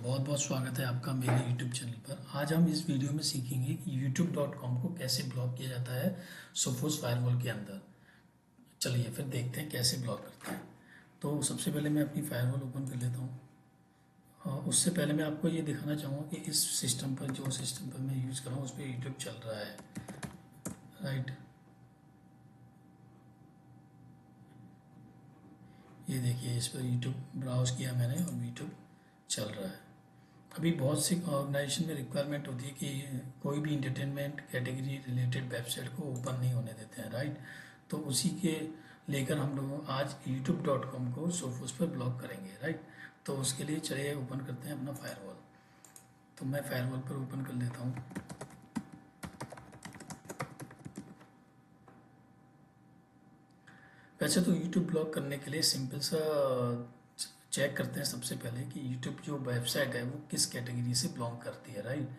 बहुत बहुत स्वागत है आपका मेरे YouTube चैनल पर। आज हम इस वीडियो में सीखेंगे कि youtube.com को कैसे ब्लॉक किया जाता है सोफोस फायरवॉल के अंदर। चलिए फिर देखते हैं कैसे ब्लॉक करते हैं। तो सबसे पहले मैं अपनी फायरवॉल ओपन कर लेता हूँ। उससे पहले मैं आपको ये दिखाना चाहूँगा कि इस सिस्टम पर, जो सिस्टम पर मैं यूज़ कर रहा हूँ उस पर यूट्यूब चल रहा है, राइट। ये देखिए, इस पर यूट्यूब ब्राउज़ किया मैंने और यूट्यूब चल रहा है। अभी बहुत सी ऑर्गेनाइजेशन में रिक्वायरमेंट होती है कि कोई भी इंटरटेनमेंट कैटेगरी रिलेटेड वेबसाइट को ओपन नहीं होने देते हैं, राइट। तो उसी के लेकर हम लोग आज youtube.com को सोफोस पर ब्लॉक करेंगे, राइट। तो उसके लिए चलिए ओपन करते हैं अपना फायरवॉल। तो मैं फायरवॉल पर ओपन कर लेता हूँ। वैसे तो यूट्यूब ब्लॉक करने के लिए सिंपल सा चेक करते हैं सबसे पहले कि यूट्यूब जो वेबसाइट है वो किस कैटेगरी से बिलोंग करती है, राइट।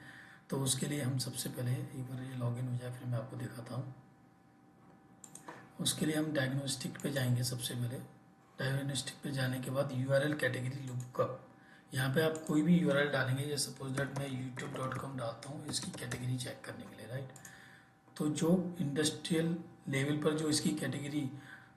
तो उसके लिए हम सबसे पहले एक बार ये लॉगिन हो जाए फिर मैं आपको दिखाता हूँ। उसके लिए हम डायग्नोस्टिक पे जाएंगे। सबसे पहले डायग्नोस्टिक पे जाने के बाद यूआरएल कैटेगरी लुकअप, यहाँ पे आप कोई भी यूआरएल डालेंगे। जैसे सपोज दैट मैं youtube.com डालता हूँ इसकी कैटेगरी चेक करने के लिए, राइट। तो जो इंडस्ट्रियल लेवल पर जो इसकी कैटेगरी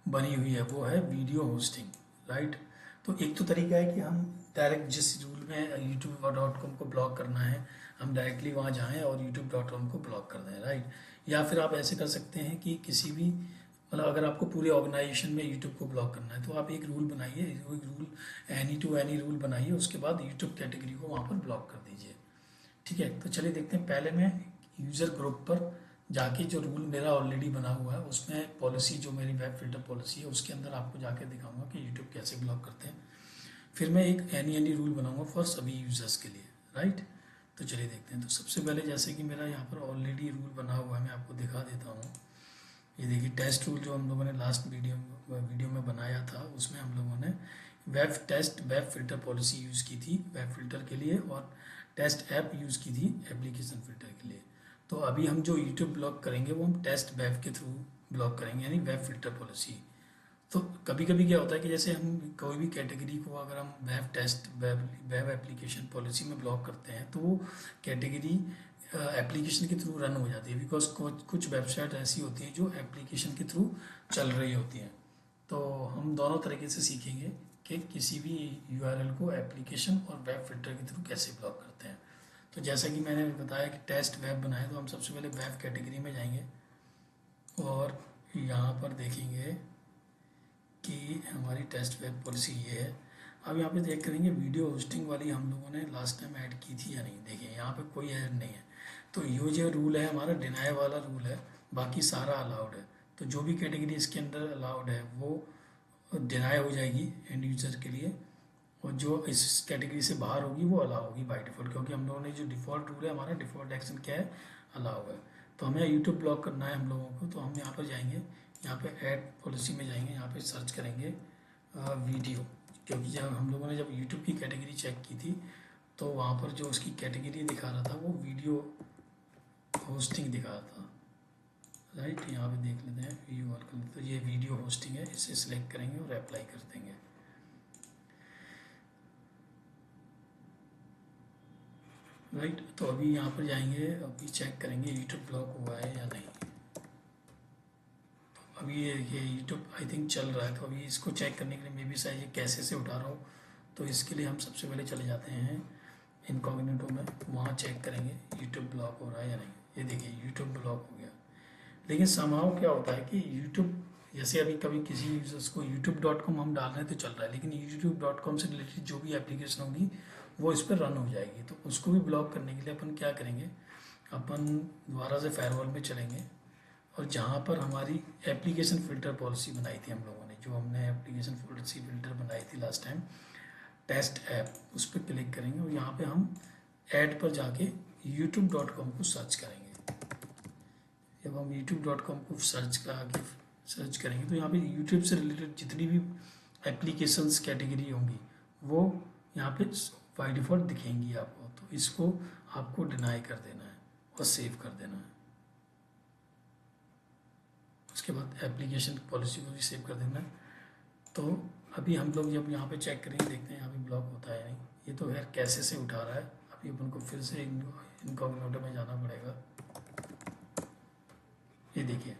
बनी हुई है वो है वीडियो होस्टिंग, राइट। तो एक तो तरीका है कि हम डायरेक्ट जिस रूल में youtube.com को ब्लॉक करना है हम डायरेक्टली वहाँ जाएं और youtube.com को ब्लॉक कर दें, राइट। या फिर आप ऐसे कर सकते हैं कि किसी भी, मतलब अगर आपको पूरे ऑर्गेनाइजेशन में यूट्यूब को ब्लॉक करना है तो आप एक रूल बनाइए, एक rule any two any rule बनाइए, उसके बाद यूट्यूब कैटेगरी को वहाँ पर ब्लॉक कर दीजिए। ठीक है, तो चलिए देखते हैं। पहले मैं यूज़र ग्रुप पर जाके जो रूल मेरा ऑलरेडी बना हुआ है उसमें पॉलिसी, जो मेरी वेब फिल्टर पॉलिसी है उसके अंदर आपको जाके दिखाऊंगा कि यूट्यूब कैसे ब्लॉक करते हैं। फिर मैं एक एनी रूल बनाऊंगा फॉर सभी यूज़र्स के लिए, राइट। तो चलिए देखते हैं। तो सबसे पहले जैसे कि मेरा यहाँ पर ऑलरेडी रूल बना हुआ है मैं आपको दिखा देता हूँ। ये देखिए, टेस्ट रूल जो हम लोगों ने लास्ट वीडियो में बनाया था उसमें हम लोगों ने वेब फिल्टर पॉलिसी यूज़ की थी वेब फिल्टर के लिए, और टेस्ट ऐप यूज़ की थी एप्लीकेशन फिल्टर के लिए। तो अभी हम जो यूट्यूब ब्लॉक करेंगे वो हम टेस्ट वेब के थ्रू ब्लॉक करेंगे, यानी वेब फिल्टर पॉलिसी। तो कभी कभी क्या होता है कि जैसे हम कोई भी कैटेगरी को अगर हम वेब एप्लीकेशन पॉलिसी में ब्लॉक करते हैं तो वो कैटेगरी एप्लीकेशन के थ्रू रन हो जाती है, बिकॉज कुछ वेबसाइट ऐसी होती है जो एप्लीकेशन के थ्रू चल रही होती हैं। तो हम दोनों तरीके से सीखेंगे कि किसी भी यूआरएल को एप्लीकेशन और वेब फिल्टर के थ्रू कैसे ब्लॉक करते हैं। तो जैसा कि मैंने बताया कि टेस्ट वेब बनाए, तो हम सबसे पहले वेब कैटेगरी में जाएंगे और यहाँ पर देखेंगे कि हमारी टेस्ट वेब पॉलिसी ये है। अब यहाँ पे देख करेंगे वीडियो होस्टिंग वाली हम लोगों ने लास्ट टाइम ऐड की थी या नहीं। देखिए यहाँ पे कोई ऐड नहीं है। तो ये जो रूल है हमारा डिनाई वाला रूल है, बाकी सारा अलाउड है। तो जो भी कैटेगरी इसके अंदर अलाउड है वो डिनाई हो जाएगी एंड यूजर के लिए, और जो इस कैटेगरी से बाहर होगी वो अलाउ होगी बाय डिफ़ॉल्ट, क्योंकि हम लोगों ने जो डिफ़ॉल्ट रूल है, हमारा डिफ़ॉल्ट एक्शन क्या है, अलाउ है। तो हमें यूट्यूब ब्लॉक करना है हम लोगों को। तो हम यहाँ पर जाएंगे, यहाँ पे ऐड पॉलिसी में जाएंगे, यहाँ पे सर्च करेंगे वीडियो, क्योंकि जब हम लोगों ने जब यूट्यूब की कैटेगरी चेक की थी तो वहाँ पर जो उसकी कैटेगरी दिखा रहा था वो वीडियो होस्टिंग दिखा रहा था, राइट। यहाँ पे देख लेते हैं, व्यू ऑल कर लेते हैं। तो ये वीडियो होस्टिंग है, इसे सिलेक्ट करेंगे और अप्लाई कर देंगे। राइट, तो अभी यहाँ पर जाएंगे, अभी चेक करेंगे यूट्यूब ब्लॉक हुआ है या नहीं। तो अभी ये यूट्यूब आई थिंक चल रहा है, तो अभी इसको चेक करने के लिए मे बी शायद ये कैसे से उठा रहा हूँ। तो इसके लिए हम सबसे पहले चले जाते हैं इनकॉग्निटो में, वहाँ चेक करेंगे यूट्यूब ब्लॉक हो रहा है या नहीं। ये देखिए यूट्यूब ब्लॉक हो गया। लेकिन समाव क्या होता है कि यूट्यूब, जैसे अभी कभी किसी यूजर्स को youtube.com हम डाल रहे हैं तो चल रहा है, लेकिन youtube.com से रिलेटेड जो भी एप्लीकेशन होगी वो इस पर रन हो जाएगी। तो उसको भी ब्लॉक करने के लिए अपन क्या करेंगे, अपन दोबारा से फायरवॉल में चलेंगे और जहाँ पर हमारी एप्लीकेशन फ़िल्टर पॉलिसी बनाई थी हम लोगों ने, जो हमने एप्लीकेशन पॉलिसी फ़िल्टर बनाई थी लास्ट टाइम, टेस्ट ऐप, उस पर क्लिक करेंगे और यहाँ पे हम ऐड पर जाके youtube.com को सर्च करेंगे। जब हम youtube.com को सर्च करेंगे तो यहाँ पे यूट्यूब से रिलेटेड जितनी भी एप्लीकेशंस कैटेगरी होंगी वो यहाँ पे बाय डिफ़ॉल्ट दिखेंगी आपको। तो इसको आपको डिनाई कर देना है और सेव कर देना है। उसके बाद एप्लीकेशन पॉलिसी को भी सेव कर देना है। तो अभी हम लोग जब यहाँ पे चेक करेंगे, देखते हैं यहाँ पे ब्लॉक होता है नहीं। ये तो खैर कैसे से उठा रहा है। अभी अपन को फिर से इनकॉग्निटो में जाना पड़ेगा। ये देखिए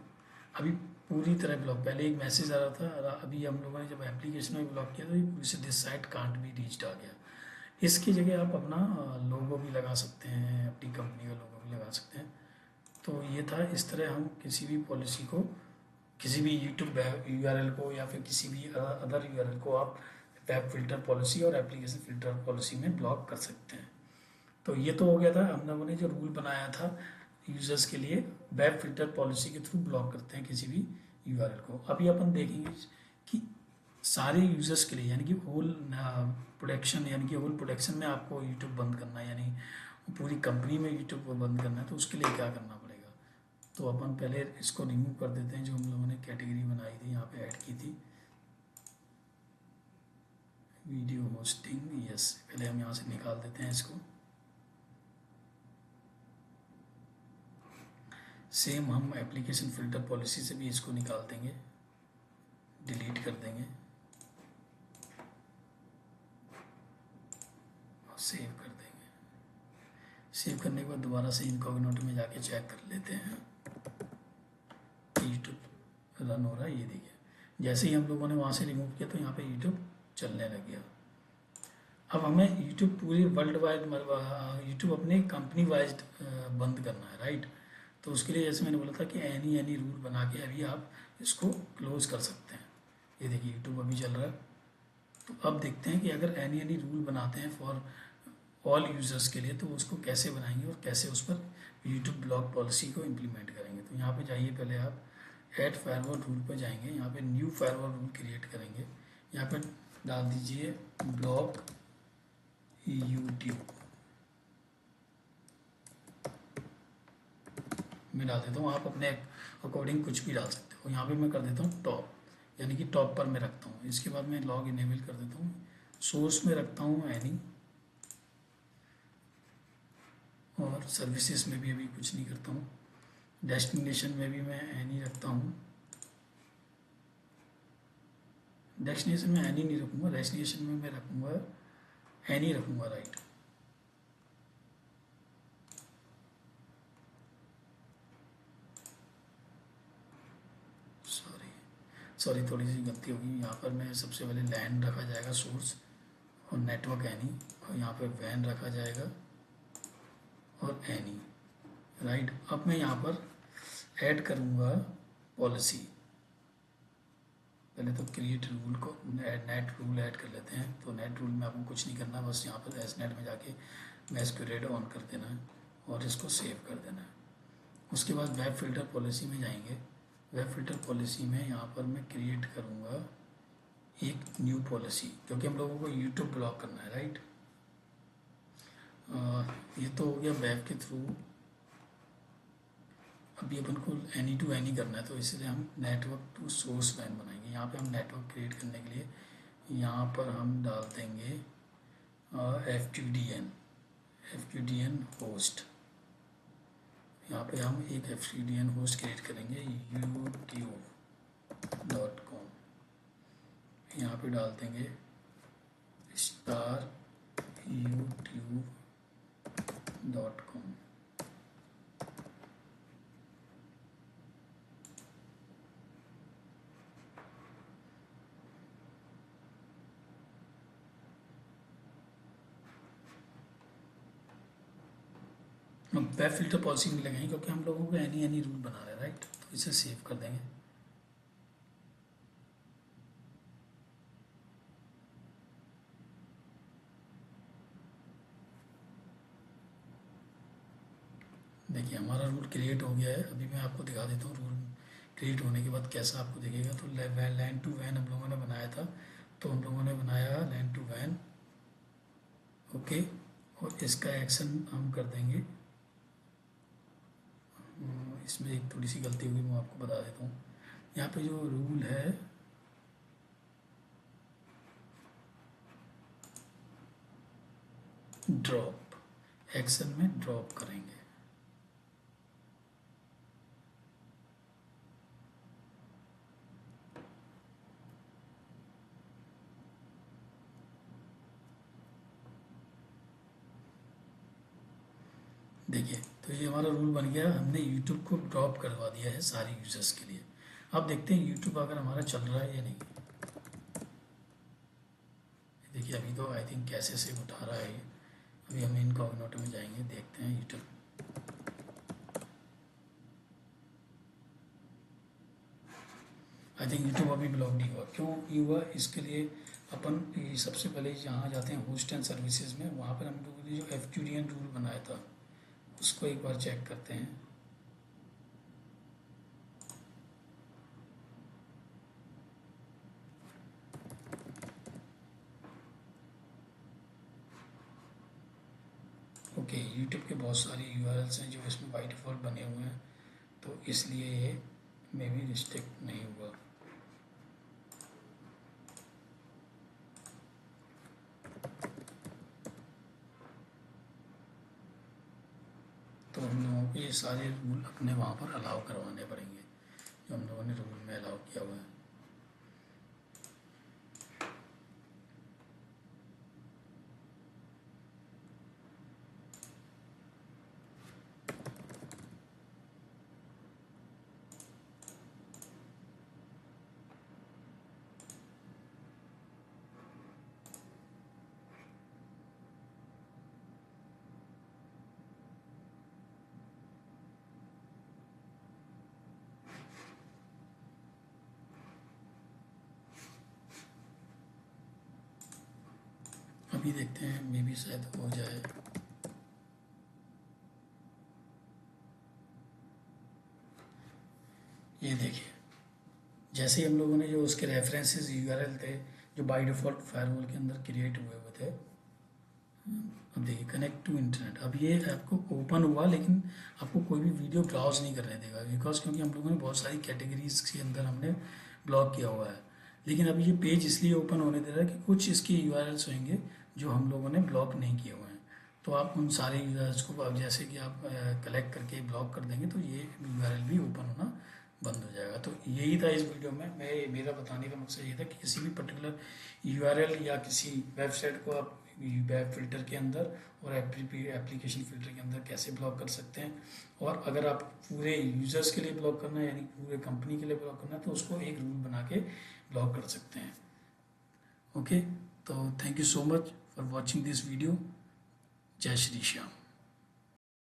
अभी पूरी तरह ब्लॉक, पहले एक मैसेज आ रहा था और अभी हम लोगों ने जब एप्लीकेशन में ब्लॉक किया तो ये पूरी से this site can't be reached आ गया। इसकी जगह आप अपना लोगो भी लगा सकते हैं, अपनी कंपनी का लोगो भी लगा सकते हैं। तो ये था, इस तरह हम किसी भी पॉलिसी को, किसी भी यूट्यूब यूआरएल को या फिर किसी भी अदर यूआरएल को आप वेब फिल्टर पॉलिसी और एप्लीकेशन फिल्टर पॉलिसी में ब्लॉक कर सकते हैं। तो ये तो हो गया था, हम लोगों ने जो रूल बनाया था यूजर्स के लिए वेब फिल्टर पॉलिसी के थ्रू ब्लॉक करते हैं किसी भी यूआरएल को। अभी अपन देखेंगे कि सारे यूजर्स के लिए, यानी कि होल प्रोटेक्शन, यानी कि होल प्रोटेक्शन में आपको यूट्यूब बंद करना है, यानी पूरी कंपनी में यूट्यूब को बंद करना है, तो उसके लिए क्या करना पड़ेगा। तो अपन पहले इसको रिमूव कर देते हैं, जो हम लोगों ने कैटेगरी बनाई थी, यहाँ पे ऐड की थी वीडियो होस्टिंग। यस, पहले हम यहाँ से निकाल देते हैं इसको। सेम हम एप्लीकेशन फिल्टर पॉलिसी से भी इसको निकाल देंगे, डिलीट कर देंगे और सेव कर देंगे। सेव करने के बाद दोबारा से इनकॉग्निटो में जाके चेक कर लेते हैं कि यूट्यूब रन हो रहा है। ये देखिए जैसे ही हम लोगों ने वहाँ से रिमूव किया तो यहाँ पे यूट्यूब चलने लग गया। अब हमें यूट्यूब पूरी वर्ल्ड वाइड, यूट्यूब अपने कंपनी वाइज बंद करना है, राइट। तो उसके लिए जैसे मैंने बोला था कि एनी रूल बना के अभी आप इसको क्लोज कर सकते हैं। ये देखिए यूट्यूब अभी चल रहा है। तो अब देखते हैं कि अगर एनी रूल बनाते हैं फॉर ऑल यूज़र्स के लिए तो उसको कैसे बनाएंगे और कैसे उस पर यूट्यूब ब्लॉक पॉलिसी को इम्प्लीमेंट करेंगे। तो यहाँ पे जाइए, पहले आप ऐड फायरवॉल रूल पर जाएंगे, यहाँ पे न्यू फायरवॉल रूल क्रिएट करेंगे। यहाँ पे डाल दीजिए ब्लॉक यूट्यूब, मैं डाल देता हूँ, आप अपने अकॉर्डिंग कुछ भी डाल सकते हो। यहाँ पे मैं कर देता हूँ टॉप, यानी कि टॉप पर मैं रखता हूँ। इसके बाद मैं लॉग इनेबल कर देता हूँ, सोर्स में रखता हूँ एनी, और सर्विसेज में भी अभी कुछ नहीं करता हूँ। डेस्टिनेशन में भी मैं एनी रखता हूँ, डेस्टिनेशन में एनी नहीं रखूँगा, डेस्टिनेशन में मैं रखूँगा एनी रखूँगा, राइट। सॉरी थोड़ी सी गलती होगी। यहाँ पर मैं सबसे पहले लैंड रखा जाएगा सोर्स और नेटवर्क एनी, और यहाँ पे वैन रखा जाएगा और एनी, राइट। अब मैं यहाँ पर ऐड करूँगा पॉलिसी। पहले तो क्रिएट रूल को नेट रूल ऐड कर लेते हैं। तो नेट रूल में आपको कुछ नहीं करना, बस यहाँ पर एस नेट में जाके मैस्क्यूरेड ऑन कर देना है और इसको सेव कर देना है। उसके बाद वेब फिल्टर पॉलिसी में जाएंगे। वेब फिल्टर पॉलिसी में यहाँ पर मैं क्रिएट करूँगा एक न्यू पॉलिसी, क्योंकि हम लोगों को यूट्यूब ब्लॉक करना है, राइट। ये तो हो गया वेब के थ्रू। अभी अपन को एनी टू एनी करना है, तो इसलिए हम नेटवर्क टू सोर्स वैन बनाएंगे। यहाँ पे हम नेटवर्क क्रिएट करने के लिए यहाँ पर हम डाल देंगे FQDN होस्ट। यहाँ पे हम एक FQDN होस्ट क्रिएट करेंगे youtube.com। यहाँ पे डाल देंगे youtube.com। हम वेब फिल्टर पॉलिसी में लगाएंगे क्योंकि हम लोगों को एनी रूल बना रहे हैं, राइट। तो इसे सेव कर देंगे। देखिए हमारा रूल क्रिएट हो गया है। अभी मैं आपको दिखा देता हूँ रूल क्रिएट होने के बाद कैसा आपको दिखेगा। तो लैंड टू वैन हम लोगों ने बनाया था, तो हम लोगों ने बनाया लैंड टू वैन, ओके। और इसका एक्शन हम कर देंगे, इसमें एक थोड़ी सी गलती होगी, मैं आपको बता देता हूँ। यहाँ पे जो रूल है ड्रॉप, एक्शन में ड्रॉप करेंगे। देखिए, तो ये हमारा रूल बन गया, हमने यूट्यूब को ड्रॉप करवा दिया है सारे यूजर्स के लिए। अब देखते हैं यूट्यूब अगर हमारा चल रहा है या नहीं। देखिए अभी तो आई थिंक कैसे से उठा रहा है ये। अभी हम इनकॉग्निटो में जाएंगे, देखते हैं यूट्यूब। आई थिंक यूट्यूब अभी ब्लॉक नहीं हुआ। क्यों नहीं हुआ इसके लिए अपन सबसे पहले यहाँ जाते हैं होस्ट एंड सर्विसेज में। वहाँ पर हम लोगों ने जो FQDN रूल बनाया था उसको एक बार चेक करते हैं। ओके, यूट्यूब के बहुत सारे URLs हैं जो इसमें बाई डिफ़ॉल्ट बने हुए हैं, तो इसलिए ये मे बी रिस्ट्रिक्ट नहीं हुआ। तो हम लोगों को ये सारे रूल अपने वहाँ पर अलाउ करवाने पड़ेंगे जो हम लोगों ने रूल में अलाउ किया हुआ है। अभी देखते हैं, मे बी शायद हो जाए। ये देखिए, जैसे ही हम लोगों ने जो उसके रेफरेंसेस URL थे जो बाय डिफ़ॉल्ट फायरवॉल के अंदर क्रिएट हुए हुए थे, अब देखिए कनेक्ट टू इंटरनेट, अब ये आपको ओपन हुआ लेकिन आपको कोई भी वीडियो ब्राउज नहीं करने देगा बिकॉज क्योंकि हम लोगों ने बहुत सारी कैटेगरीज के अंदर हमने ब्लॉक किया हुआ है। लेकिन अभी ये पेज इसलिए ओपन होने दे रहा है कि कुछ इसके URLs होंगे जो हम लोगों ने ब्लॉक नहीं किए हुए हैं। तो आप उन सारे URLs को अब जैसे कि आप कलेक्ट करके ब्लॉक कर देंगे तो ये URL भी ओपन होना बंद हो जाएगा। तो यही था इस वीडियो में, मेरा बताने का मकसद ये था कि किसी भी पर्टिकुलर URL या किसी वेबसाइट को आप वेब फिल्टर के अंदर और एप्लीकेशन फिल्टर के अंदर कैसे ब्लॉक कर सकते हैं। और अगर आप पूरे यूजर्स के लिए ब्लॉक करना है यानी पूरे कंपनी के लिए ब्लॉक करना है तो उसको एक रूल बना के ब्लॉक कर सकते हैं। ओके, तो thank you so much for watching this video. जय श्री श्याम।